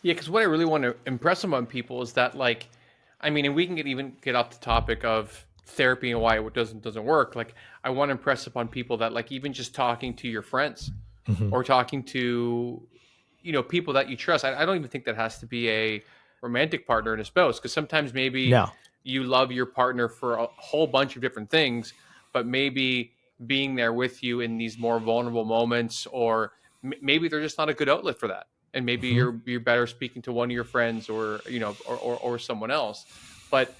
Yeah, because what I really want to impress upon people is that, like, I mean, and we can even get off the topic of therapy and why it doesn't work. Like, I want to impress upon people that, like, even just talking to your friends Hmm. or talking to, people that you trust. I don't even think that has to be a romantic partner and a spouse, because sometimes maybe No. you love your partner for a whole bunch of different things, but maybe being there with you in these more vulnerable moments, or maybe they're just not a good outlet for that, and maybe Hmm. you're better speaking to one of your friends, or or someone else. But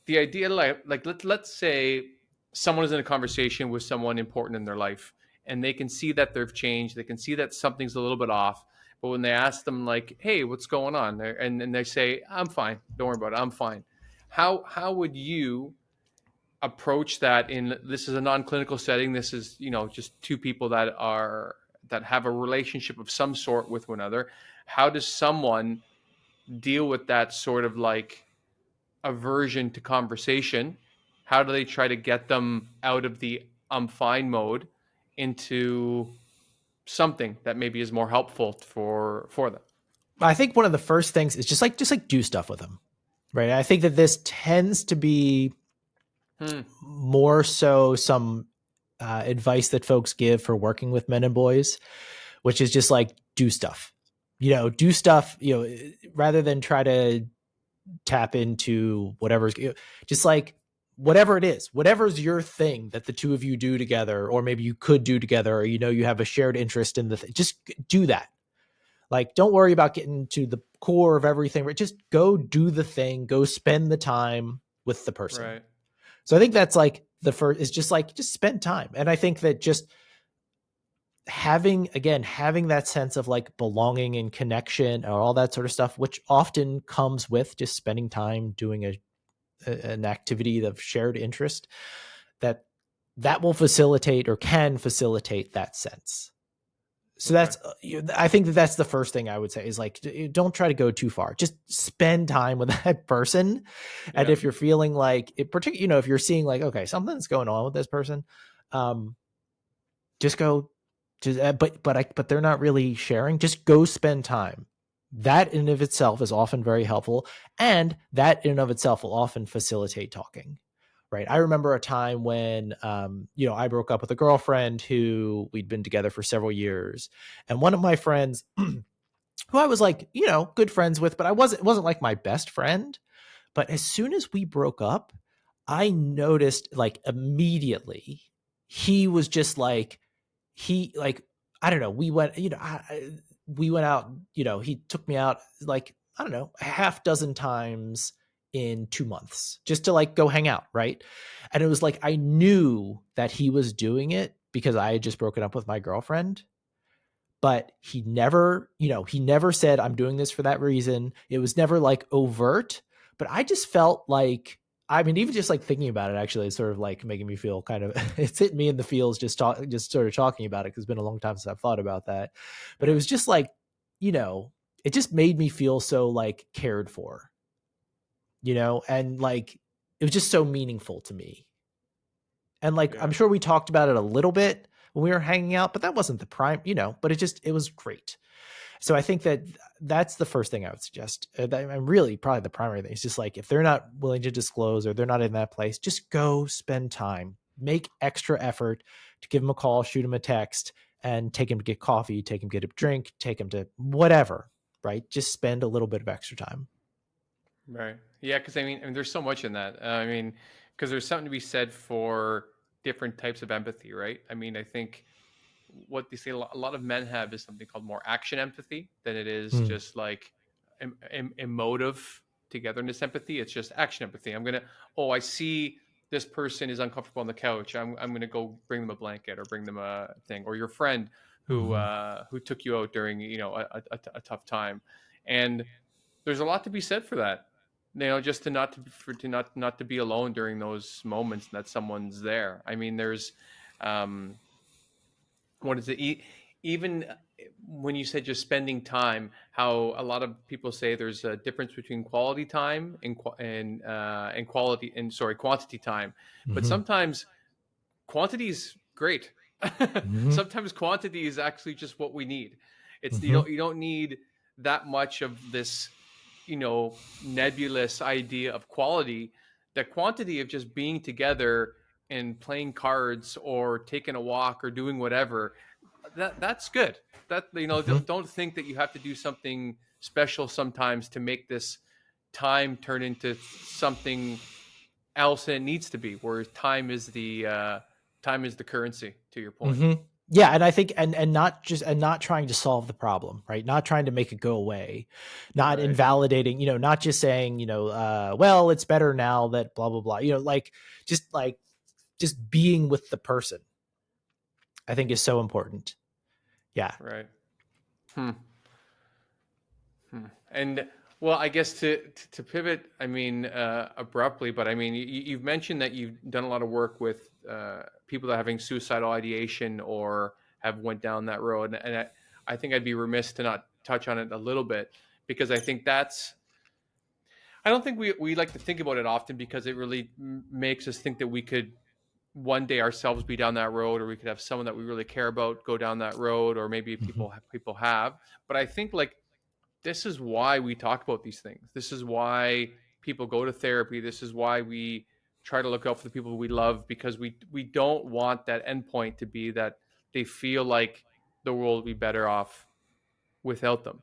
the idea, like let's say someone is in a conversation with someone important in their life, and they can see that they've changed, they can see that something's a little bit off, but when they ask them, like, hey, what's going on, and they say, I'm fine, don't worry about it, I'm fine. How would you approach that? In This is a non-clinical setting, this is, just two people that have a relationship of some sort with one another. How does someone deal with that sort of like aversion to conversation? How do they try to get them out of the I'm fine mode into something that maybe is more helpful for them? I think one of the first things is just like do stuff with them, right? I think that this tends to be Hmm. more so some advice that folks give for working with men and boys, which is just like do stuff. Do stuff. Rather than try to tap into whatever's just like whatever it is, whatever's your thing that the two of you do together, or maybe you could do together, or you have a shared interest in just do that. Like, don't worry about getting to the core of everything, but just go do the thing, go spend the time with the person. Right. So I think that's like the first is just spend time. And I think that just having that sense of like belonging and connection or all that sort of stuff, which often comes with just spending time doing an activity of shared interest, that that will facilitate or can facilitate that sense. So Okay. I think that that's the first thing I would say is like, don't try to go too far. Just spend time with that person. And Yeah. if you're feeling like it, particularly, if you're seeing like, okay, something's going on with this person, um, just go to, but they're not really sharing. Just go spend time. That in and of itself is often very helpful. And that in and of itself will often facilitate talking. Right. I remember a time when, I broke up with a girlfriend who we'd been together for several years. And one of my friends, who I was like, good friends with, but it wasn't like my best friend. But as soon as we broke up, I noticed like immediately he was just like, I don't know, we went, we went out, he took me out like, I don't know, a half dozen times in 2 months just to like go hang out. Right. And it was like, I knew that he was doing it because I had just broken up with my girlfriend, but he never said, I'm doing this for that reason. It was never like overt, but I just felt like, I mean, even just like thinking about it actually is sort of like making me feel kind of, it's hitting me in the feels just sort of talking about it. Cause it's been a long time since I've thought about that, but it Yeah. was just like, you know, it just made me feel so like cared for, and like, it was just so meaningful to me. And like, I'm Yeah. sure we talked about it a little bit when we were hanging out, but that wasn't the prime, but it was great. So I think that that's the first thing I would suggest. And really, probably the primary thing is just like, if they're not willing to disclose or they're not in that place, just go spend time, make extra effort to give them a call, shoot them a text, and take them to get coffee, take them to get a drink, take them to whatever, right? Just spend a little bit of extra time. Right. Yeah, because I mean, there's so much in that. I mean, because there's something to be said for different types of empathy, right? I mean, I think what they say a lot of men have is something called more action empathy than it is Mm. just like emotive togetherness empathy. It's just action empathy. Oh, I see this person is uncomfortable on the couch. I'm gonna go bring them a blanket or bring them a thing. Or your friend Hmm. who took you out during a tough time. And there's a lot to be said for that. Just to not to for to not to be alone during those moments, and that someone's there. I mean, there's um what is it? Even when you said just spending time, how a lot of people say there's a difference between quality time and quality and sorry quantity time, but Hmm. sometimes quantity is great. Hmm. Sometimes quantity is actually just what we need. It's Hmm. you don't need that much of this, nebulous idea of quality, the quantity of just being together and playing cards or taking a walk or doing whatever, that's good. That, Mhm. don't think that you have to do something special sometimes to make this time turn into something else than it needs to be, where time is the currency, to your point. Mhm. Yeah, and I think and not just and not trying to solve the problem, right? Not trying to make it go away, not Right. invalidating, not just saying, well, it's better now that blah blah blah. Like just being with the person, I think is so important. Yeah. Right. Hmm. And well, I guess to pivot, I mean, abruptly, but I mean, you've mentioned that you've done a lot of work with people that are having suicidal ideation or have went down that road, and I think I'd be remiss to not touch on it a little bit, because I think that's, I don't think we like to think about it often, because it really makes us think that we could one day ourselves be down that road, or we could have someone that we really care about go down that road, or maybe Mhm. people have. But I think, like, this is why we talk about these things. This is why people go to therapy. This is why we try to look out for the people we love, because we don't want that endpoint to be that they feel like the world would be better off without them.